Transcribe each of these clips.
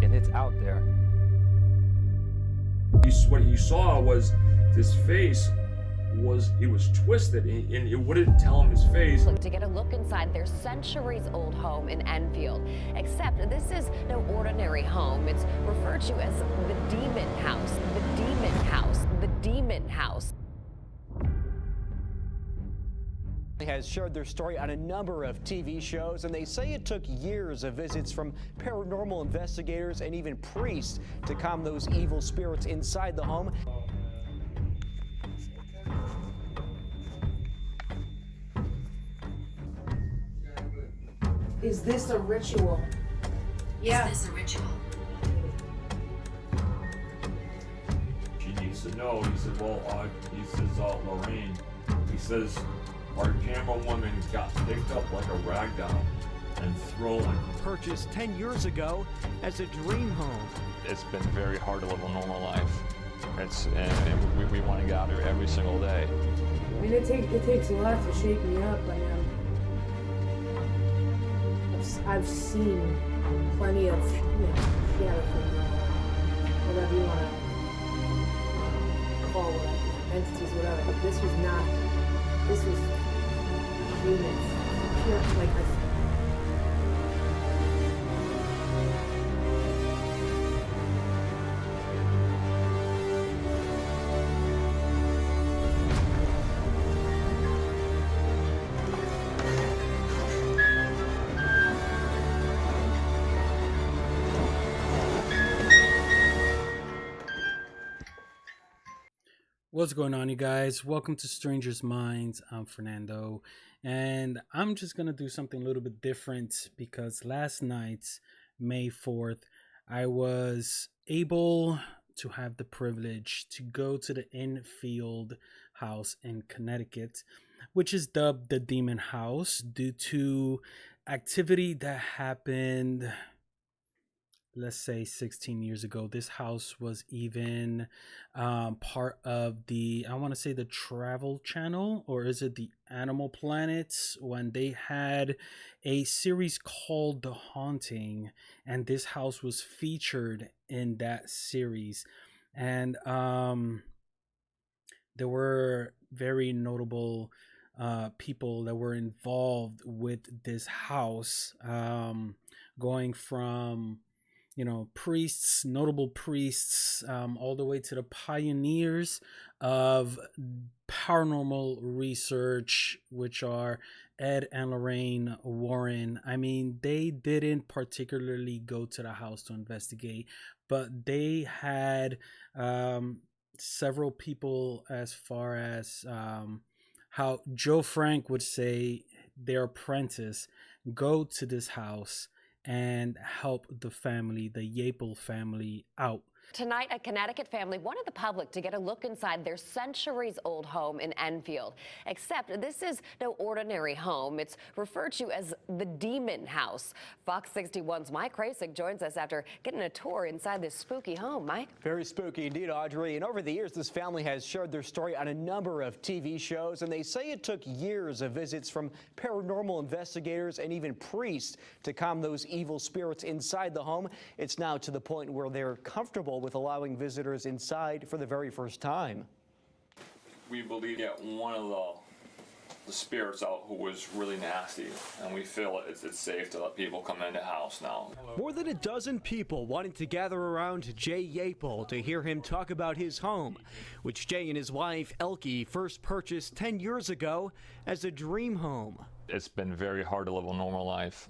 and it's out there. What he saw was this face it was twisted, and it wouldn't tell him his face. To get a look inside their centuries-old home in Enfield. Except this is no ordinary home. It's referred to as the Demon House. The Demon House. The Demon House. Has shared their story on a number of TV shows, and they say it took years of visits from paranormal investigators and even priests to calm those evil spirits inside the home. Is this a ritual? Yeah. Is this a ritual? She needs to know. He said, Lorraine, he says, our camera woman got picked up like a rag doll and thrown. Purchased 10 years ago as a dream home. It's been very hard to live a normal life. And we want to get out here every single day. I mean, it takes a lot to shake me up. I mean, I've seen plenty of, whatever you want to call it, entities, whatever. But this was human, pure, like a. What's going on, you guys? Welcome to Strangers Mindz. I'm Fernando, and I'm just gonna do something a little bit different because last night, May 4th, I was able to have the privilege to go to the Enfield house in Connecticut, which is dubbed the Demon House due to activity that happened, let's say 16 years ago. This house was even part of the, I want to say, the Travel Channel, or is it the Animal Planet, when they had a series called The Haunting, and this house was featured in that series. And there were very notable people that were involved with this house, going from priests, notable priests, all the way to the pioneers of paranormal research, which are Ed and Lorraine Warren. I mean, they didn't particularly go to the house to investigate, but they had several people, as far as how Joe Frank would say, their apprentice, go to this house and help the family, the Yapel family, out. Tonight, a Connecticut family wanted the public to get a look inside their centuries-old home in Enfield. Except this is no ordinary home. It's referred to as the Demon House. Fox 61's Mike Krasik joins us after getting a tour inside this spooky home. Mike? Very spooky indeed, Audrey. And over the years, this family has shared their story on a number of TV shows, and they say it took years of visits from paranormal investigators and even priests to calm those evil spirits inside the home. It's now to the point where they're comfortable with allowing visitors inside for the very first time. We believe that one of the spirits out who was really nasty, and we feel it's safe to let people come in the house now. More than a dozen people wanted to gather around Jay Yapel to hear him talk about his home, which Jay and his wife Elke first purchased 10 years ago as a dream home. It's been very hard to live a normal life.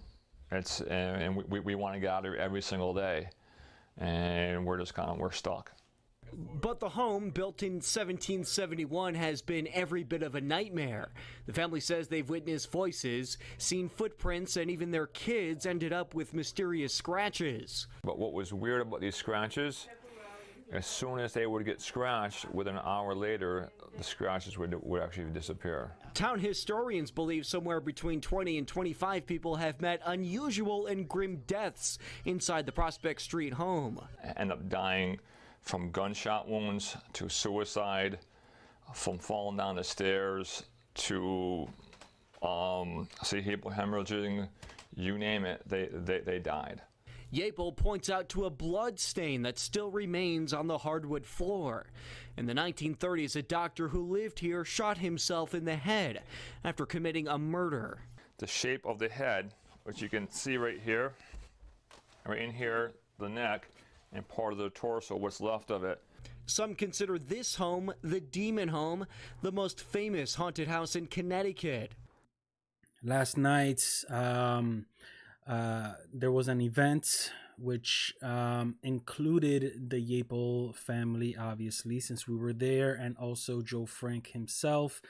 And we want to get out here every single day. And we're stuck. But the home, built in 1771, has been every bit of a nightmare. The family says they've witnessed voices, seen footprints, and even their kids ended up with mysterious scratches. But what was weird about these scratches, as soon as they would get scratched, within an hour later, the scratches would actually disappear. Town historians believe somewhere between 20 and 25 people have met unusual and grim deaths inside the Prospect Street home. End up dying from gunshot wounds to suicide, from falling down the stairs to cerebral hemorrhaging, you name it, they died. Yapel points out to a blood stain that still remains on the hardwood floor. In the 1930s, a doctor who lived here shot himself in the head after committing a murder. The shape of the head, which you can see right here, right in here, the neck, and part of the torso, what's left of it. Some consider this home, the Demon Home, the most famous haunted house in Connecticut. Last night, there was an event which included the Yapel family, obviously, since we were there, and also Joe Frank himself.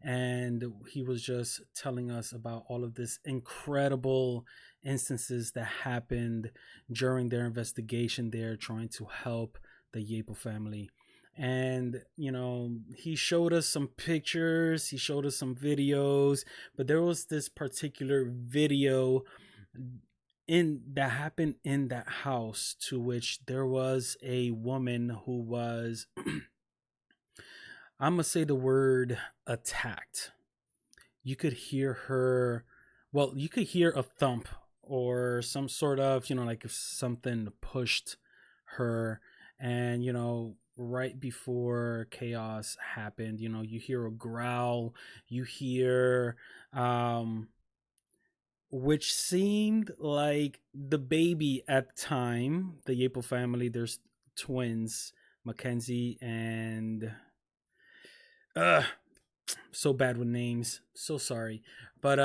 And he was just telling us about all of this incredible instances that happened during their investigation there, trying to help the Yapel family. And you know, he showed us some pictures, he showed us some videos, but there was this particular video that happened in that house, to which there was a woman who was I'm gonna say the word attacked. You could hear her, well, you could hear a thump or some sort of, you know, like if something pushed her. And you know, right before chaos happened, you know, you hear a growl, you hear which seemed like the baby at the time. The Yapel family, there's twins, Mackenzie and so bad with names, so sorry, but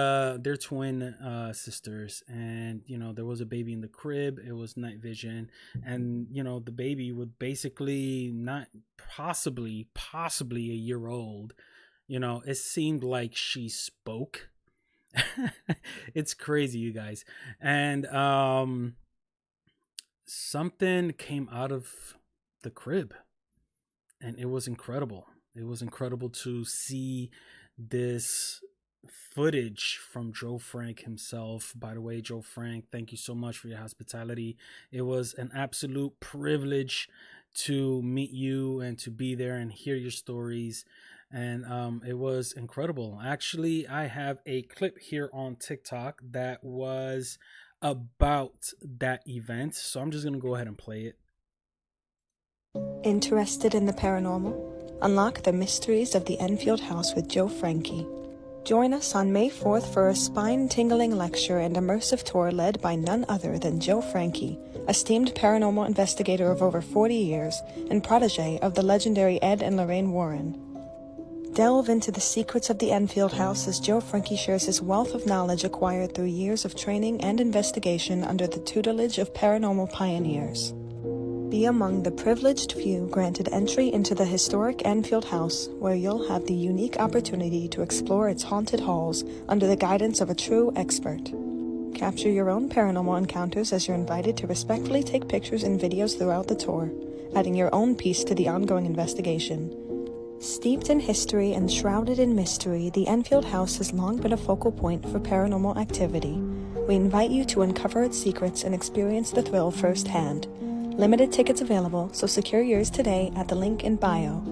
they're twin sisters. And you know, there was a baby in the crib, it was night vision, and you know, the baby would basically not possibly a year old. You know, it seemed like she spoke. It's crazy, you guys. And something came out of the crib, and it was incredible. It was incredible to see this footage from Joe Frank himself. By the way, Joe Frank, thank you so much for your hospitality. It was an absolute privilege to meet you and to be there and hear your stories. And it was incredible. Actually, I have a clip here on TikTok that was about that event, so I'm just gonna go ahead and play it. Interested in the paranormal? Unlock the mysteries of the Enfield house with Joe Frankie. Join us on May 4th for a spine-tingling lecture and immersive tour led by none other than Joe Frankie, esteemed paranormal investigator of over 40 years and protege of the legendary Ed and Lorraine Warren. Delve into the secrets of the Enfield house as Joe Frankie shares his wealth of knowledge acquired through years of training and investigation under the tutelage of paranormal pioneers. Be among the privileged few granted entry into the historic Enfield house, where you'll have the unique opportunity to explore its haunted halls under the guidance of a true expert. Capture your own paranormal encounters as you're invited to respectfully take pictures and videos throughout the tour, adding your own piece to the ongoing investigation. Steeped in history and shrouded in mystery, the Enfield house has long been a focal point for paranormal activity. We invite you to uncover its secrets and experience the thrill firsthand. Limited tickets available, so secure yours today at the link in bio.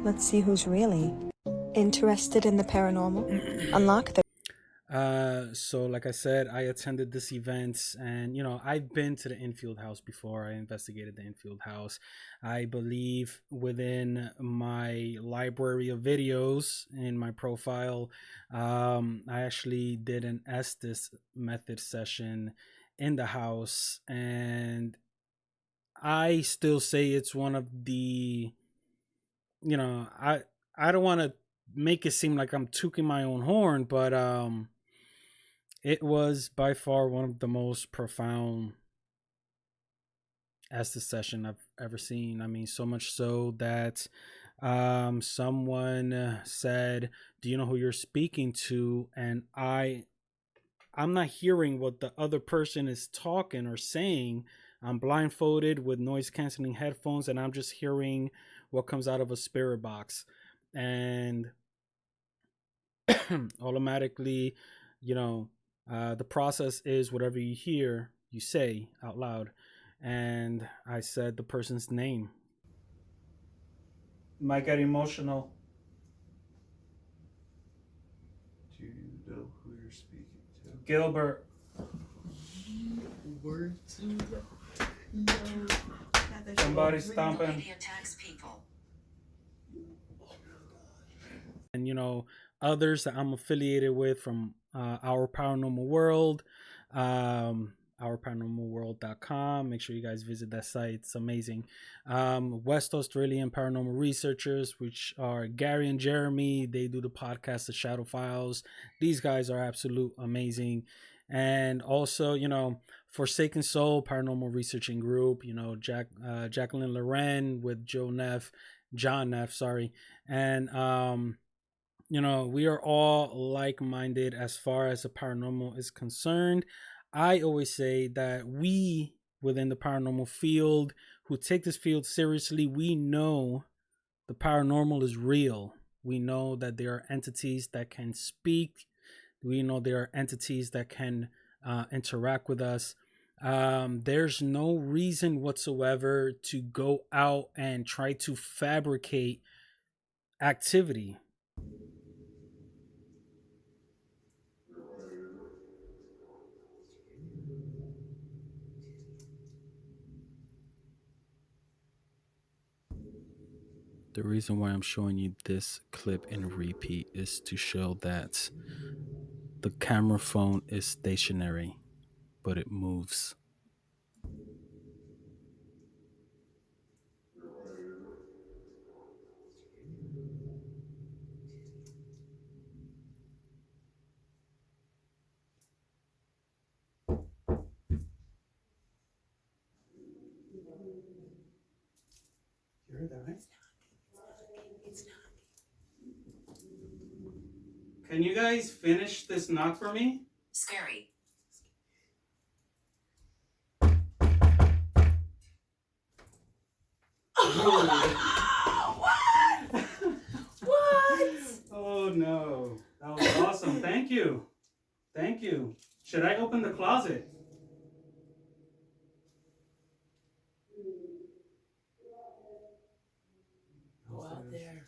Let's see who's really interested in the paranormal. Unlock the... So like I said, I attended this event, and you know, I've been to the Enfield house before. I investigated the Enfield house. I believe within my library of videos in my profile, I actually did an Estes method session in the house, and I still say it's one of the, you know, I don't want to make it seem like I'm tooting my own horn, but it was by far one of the most profound Estes session I've ever seen. I mean, so much so that someone said, "Do you know who you're speaking to?" And I'm not hearing what the other person is talking or saying. I'm blindfolded with noise canceling headphones, and I'm just hearing what comes out of a spirit box. And automatically, you know, the process is whatever you hear, you say out loud. And I said the person's name. Might get emotional. Do you know who you're speaking to? Gilbert. word to Somebody's stomping. And you know, others that I'm affiliated with from Our Paranormal World, ourparanormalworld.com. Make sure you guys visit that site. It's amazing. West Australian paranormal researchers, which are Gary and Jeremy. They do the podcast, The Shadow Files. These guys are absolute amazing. And also, you know, Forsaken Soul Paranormal Researching Group, you know, Jacqueline Loren with John Neff, sorry. And, you know, we are all like-minded as far as the paranormal is concerned. I always say that we within the paranormal field who take this field seriously, we know the paranormal is real. We know that there are entities that can speak. We know there are entities that can interact with us. There's no reason whatsoever to go out and try to fabricate activity. The reason why I'm showing you this clip in repeat is to show that the camera phone is stationary, but it moves. You heard that, right? It's not. Can you guys finish this knock for me? Scary. What? Oh no, that was awesome. Thank you. Should I open the closet? Go out there.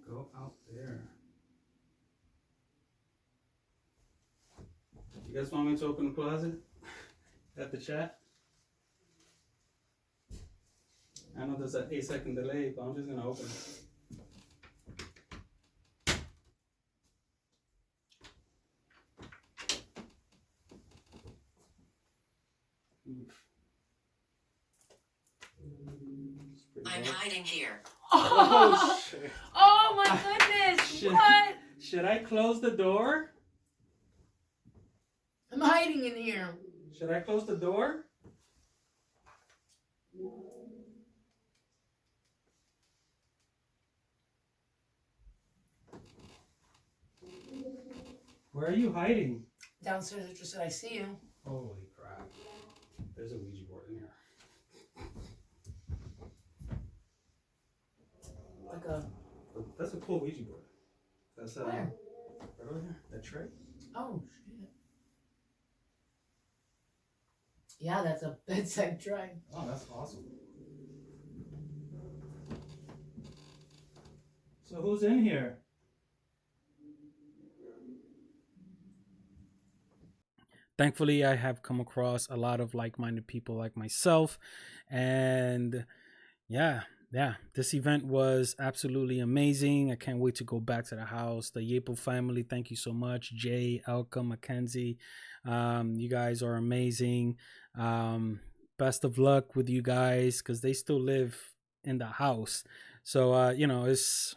Go out there. You guys want me to open the closet? At the chat? I know there's an 8-second delay, but I'm just gonna open it. I'm hiding here. Oh, shit. Oh my goodness! What? Should I close the door? I'm hiding in here. Should I close the door? Where are you hiding? Downstairs, I just said I see you. Holy crap. There's a Ouija board in here. Like a. That's a cool Ouija board. That's Where? Right over here. That tray. Oh shit. Yeah, that's a bedside tray. Oh, that's awesome. So who's in here? Thankfully, I have come across a lot of like-minded people like myself. And yeah, this event was absolutely amazing. I can't wait to go back to the house. The Yepo family, thank you so much. Jay, Elka, Mackenzie, you guys are amazing. Best of luck with you guys because they still live in the house. So, you know, it's...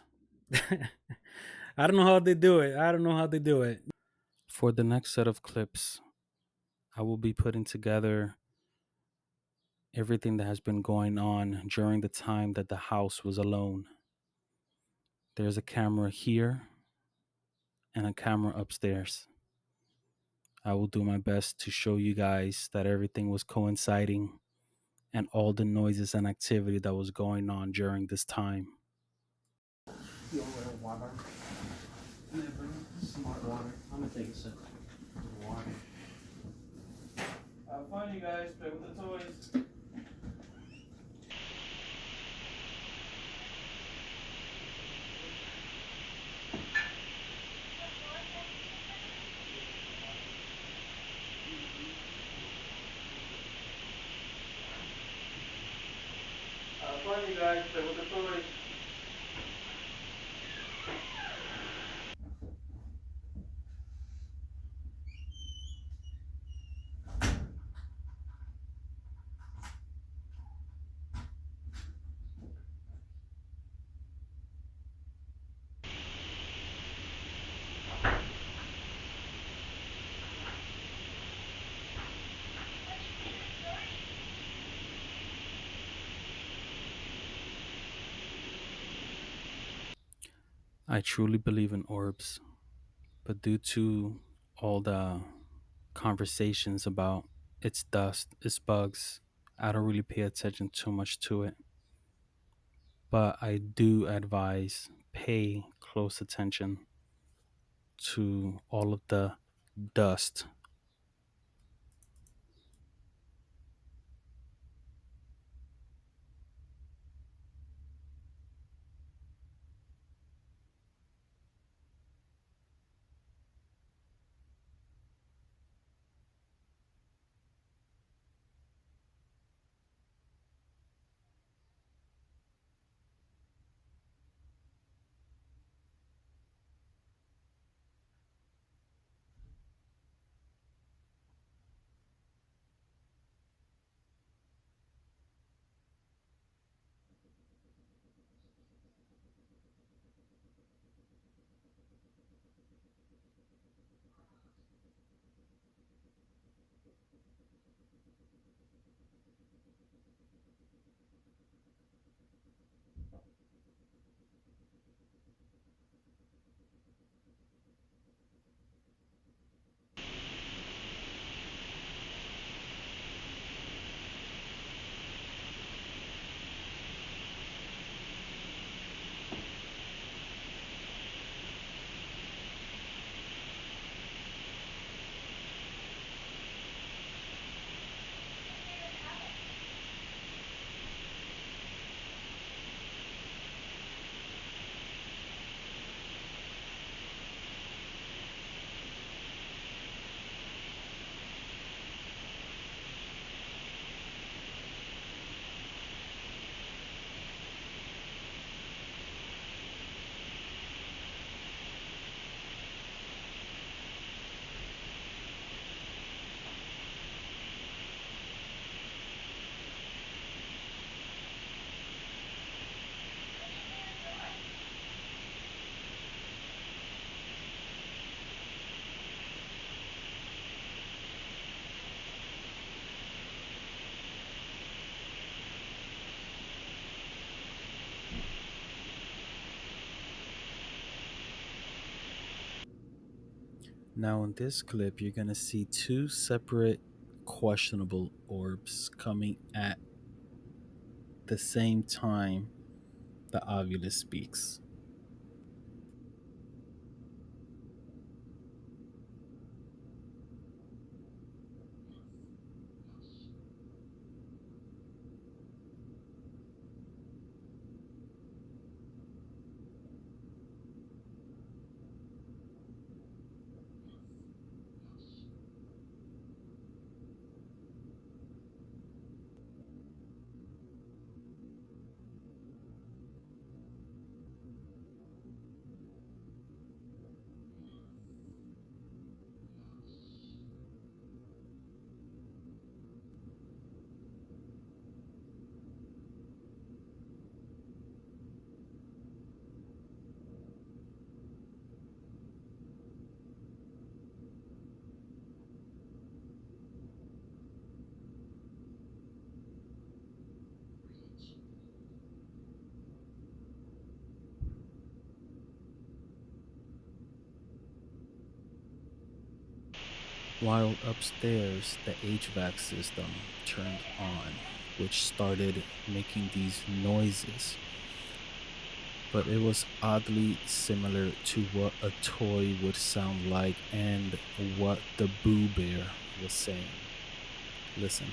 I don't know how they do it. For the next set of clips, I will be putting together everything that has been going on during the time that the house was alone. There's a camera here and a camera upstairs. I will do my best to show you guys that everything was coinciding and all the noises and activity that was going on during this time. You want water? Smart water. I'm gonna take a sip. Water. Have fun, you guys. Play with the toys. I truly believe in orbs, but due to all the conversations about it's dust, it's bugs, I don't really pay attention too much to it. But I do advise pay close attention to all of the dust. Now, in this clip, you're going to see two separate questionable orbs coming at the same time the Ovilus speaks. While upstairs, the HVAC system turned on, which started making these noises. But it was oddly similar to what a toy would sound like and what the Boo Bear was saying. Listen.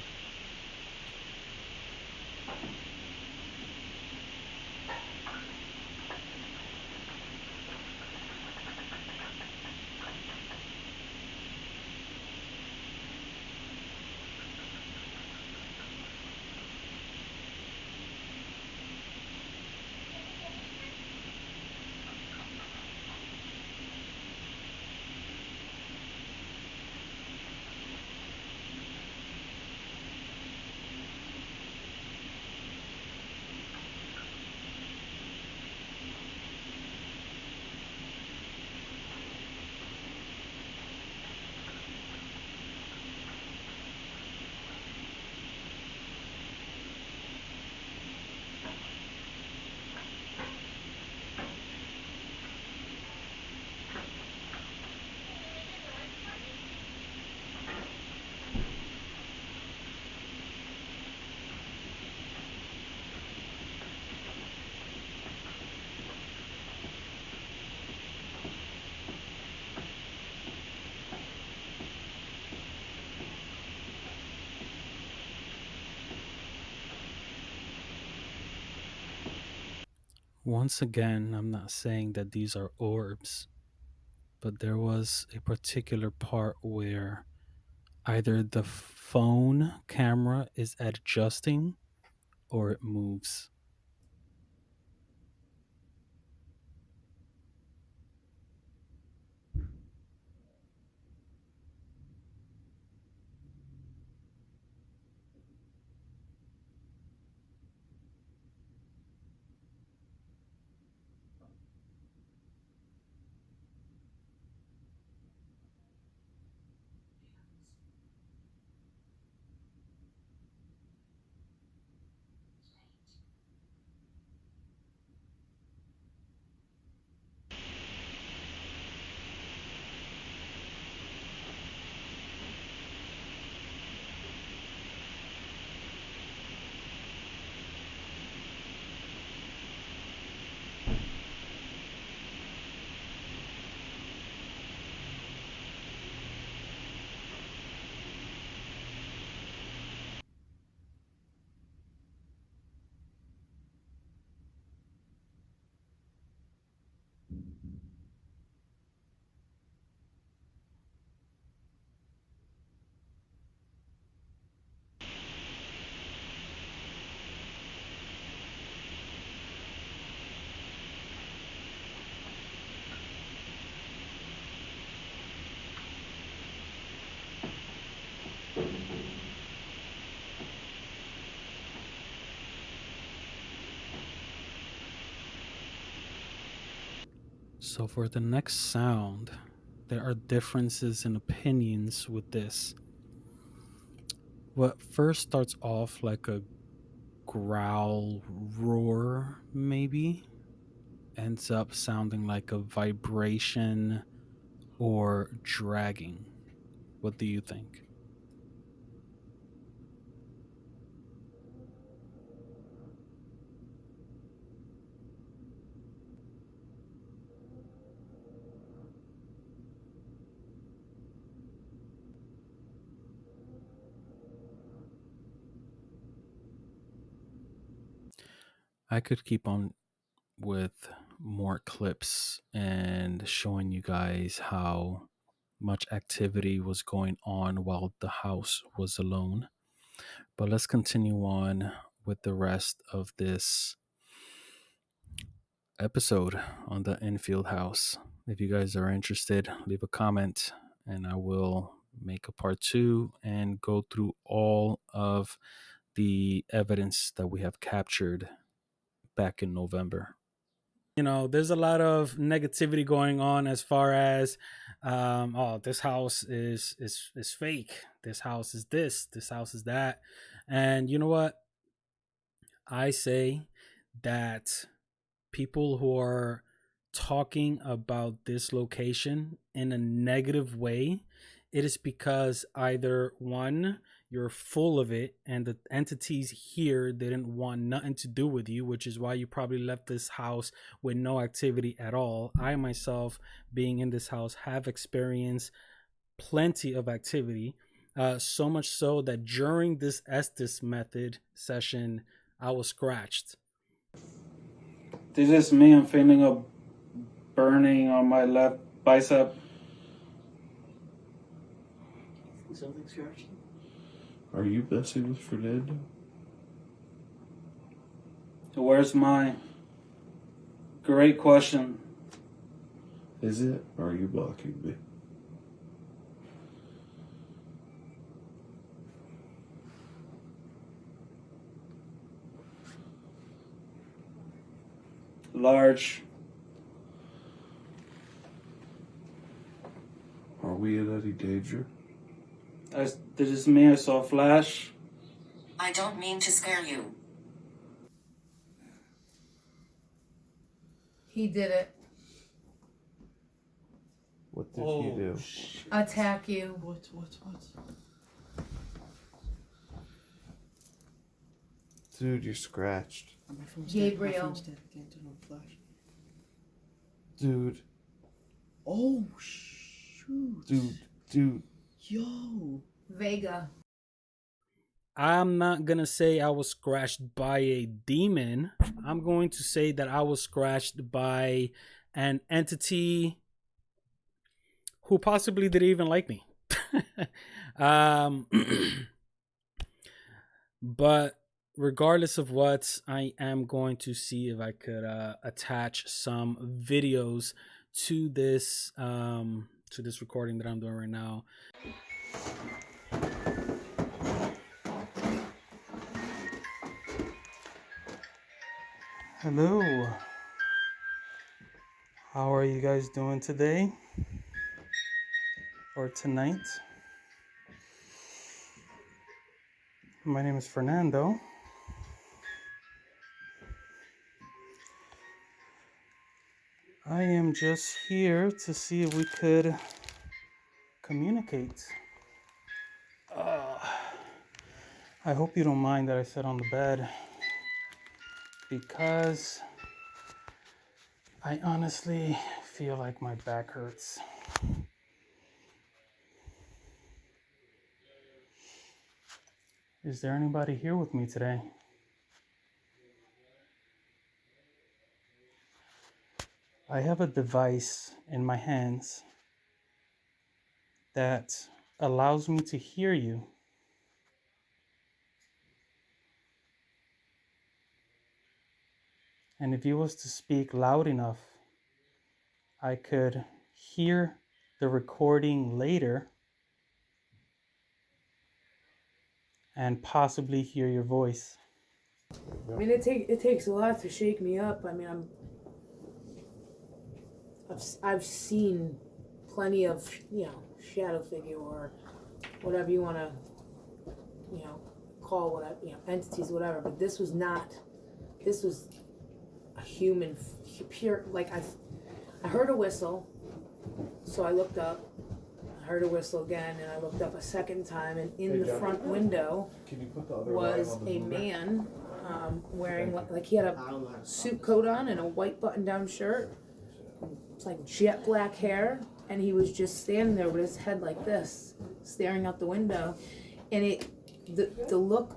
Once again, I'm not saying that these are orbs, but there was a particular part where either the phone camera is adjusting or it moves. So, for the next sound, there are differences in opinions with this. What first starts off like a growl roar, maybe, ends up sounding like a vibration or dragging. What do you think? I could keep on with more clips and showing you guys how much activity was going on while the house was alone. But let's continue on with the rest of this episode on the Enfield house. If you guys are interested, leave a comment and I will make a part 2 and go through all of the evidence that we have captured back in November. You know, there's a lot of negativity going on as far as oh, this house is fake, this house is this house is that. And you know what, I say that people who are talking about this location in a negative way, it is because either one, you're full of it and the entities here didn't want nothing to do with you, which is why you probably left this house with no activity at all. I myself, being in this house, have experienced plenty of activity, so much so that during this Estes method session I was scratched. This is me. I'm feeling a burning on my left bicep. Something scratched. Are you messing with Fernando? Where's mine? Great question. Is it? Or are you blocking me? Large. Are we in any danger? This is me. I saw a flash. I don't mean to scare you. He did it. What did he do? Attack you. What? Dude, you're scratched. Gabriel. Dude. Oh, shoot. Dude. Yo. Vega. I'm not gonna say I was scratched by a demon. I'm going to say that I was scratched by an entity who possibly didn't even like me. um, but regardless of what, I am going to see if I could attach some videos to this recording that I'm doing right now. Hello. How are you guys doing today? Or tonight? My name is Fernando. I am just here to see if we could communicate. I hope you don't mind that I sit on the bed, because I honestly feel like my back hurts. Is there anybody here with me today? I have a device in my hands that allows me to hear you. And if you was to speak loud enough, I could hear the recording later and possibly hear your voice. I mean, it takes a lot to shake me up. I mean, I've seen plenty of, shadow figure or whatever you want to, call whatever, entities, whatever. But this was a human, pure, like I heard a whistle, so I looked up. I heard a whistle again, and I looked up a second time, and in the front window was a man wearing, like he had a suit coat on and a white button-down shirt. It's like jet black hair, and he was just standing there with his head like this, staring out the window. And the look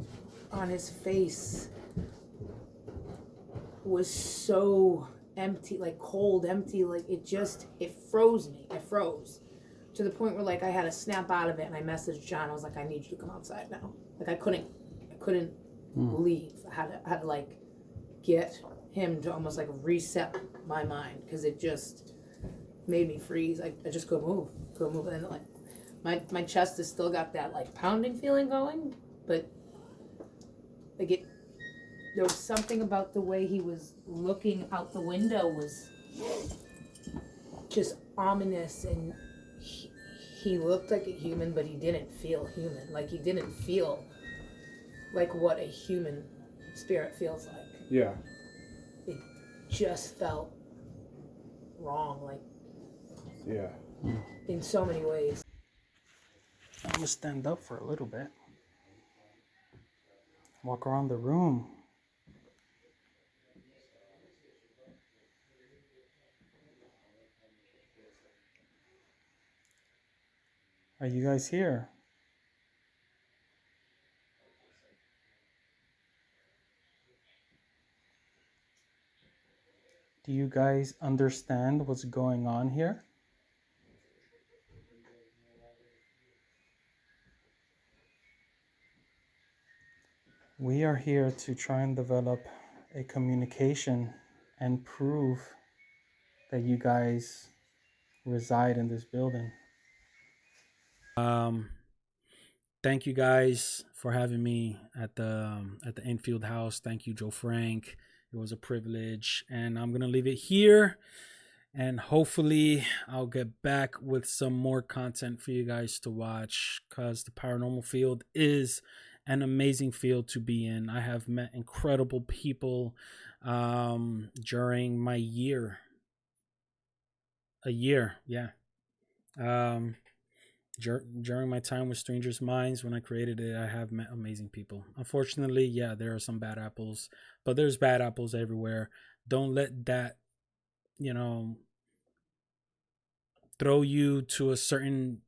on his face was so empty, like cold, empty, like it froze me. I froze to the point where like I had to snap out of it, and I messaged John. I was like, I need you to come outside now. Like I couldn't leave. I had to like get him to almost like reset my mind, because it just made me freeze. I just couldn't move. And like my chest has still got that like pounding feeling going, but like there was something about the way he was looking out the window was just ominous, and he looked like a human, but he didn't feel human. Like he didn't feel like what a human spirit feels like. Yeah. It just felt wrong, like Yeah. in so many ways. I'm gonna stand up for a little bit. Walk around the room. Are you guys here? Do you guys understand what's going on here? We are here to try and develop a communication and prove that you guys reside in this building. Thank you guys for having me at the Enfield house. Thank you, Joe Frank. It was a privilege, and I'm gonna leave it here, and hopefully I'll get back with some more content for you guys to watch, because the paranormal field is an amazing field to be in. I have met incredible people during my year. During my time with Strangers Mindz, when I created it, I have met amazing people. Unfortunately, yeah, there are some bad apples, but there's bad apples everywhere. Don't let that, throw you to a certain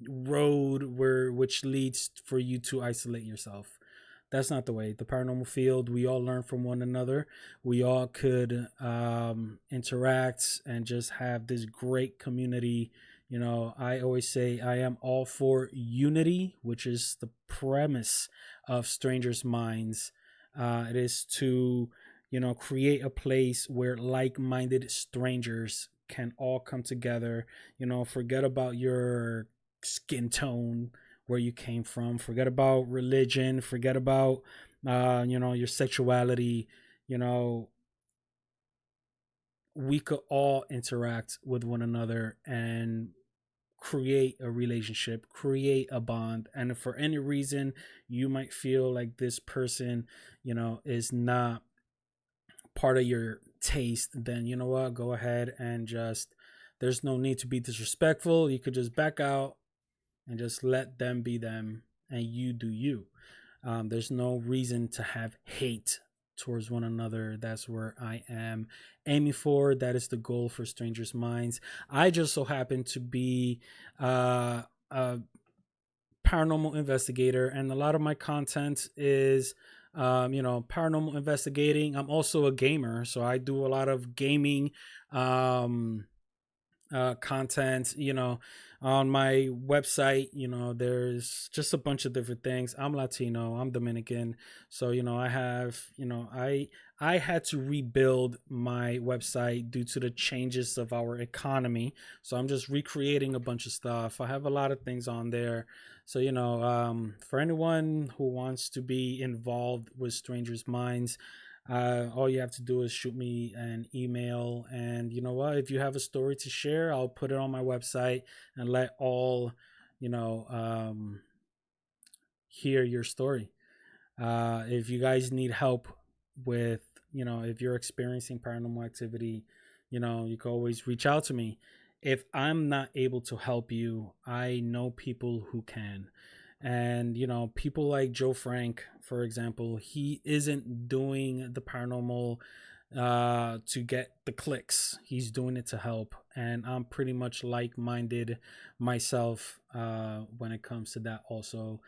road which leads for you to isolate yourself. That's not the way. The paranormal field, we all learn from one another. We all could interact and just have this great community. You know, I always say I am all for unity, which is the premise of Strangers Mindz. It is to, you know, create a place where like-minded strangers can all come together. You know, forget about your skin tone, where you came from, forget about religion, forget about you know, your sexuality. You know, we could all interact with one another and create a relationship, create a bond. And if for any reason you might feel like this person, you know, is not part of your taste, then you know what, go ahead and just, there's no need to be disrespectful. You could just back out and just let them be them and you do you. There's no reason to have hate towards one another. That's where I am aiming for. That is the goal for Strangers Mindz. I just so happen to be a paranormal investigator, and a lot of my content is you know, paranormal investigating. I'm also a gamer, so I do a lot of gaming content. You know, on my website, you know, there's just a bunch of different things. I'm Latino, I'm Dominican, so you know, I have, you know, I had to rebuild my website due to the changes of our economy, so I'm just recreating a bunch of stuff. I have a lot of things on there. So you know, for anyone who wants to be involved with Strangers Mindz, all you have to do is shoot me an email, and you know what, if you have a story to share, I'll put it on my website and let all, you know, hear your story. If you guys need help with, you know, if you're experiencing paranormal activity, you know, you can always reach out to me. If I'm not able to help you, I know people who can. And, you know, people like Joe Frank, for example, he isn't doing the paranormal to get the clicks. He's doing it to help. And I'm pretty much like-minded myself when it comes to that also.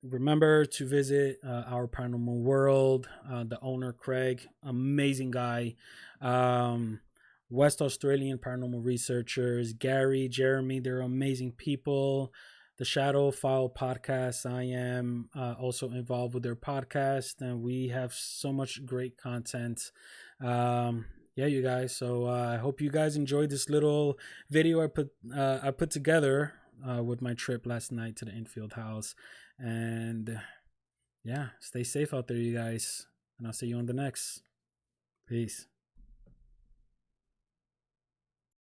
Remember to visit our paranormal world. The owner, Craig, amazing guy. West Australian paranormal researchers, Gary, Jeremy, they're amazing people. The Shadow File podcast, I am also involved with their podcast, and we have so much great content. Yeah, you guys. So I hope you guys enjoyed this little video I put together with my trip last night to the Enfield house. And yeah, stay safe out there, you guys. And I'll see you on the next. Peace.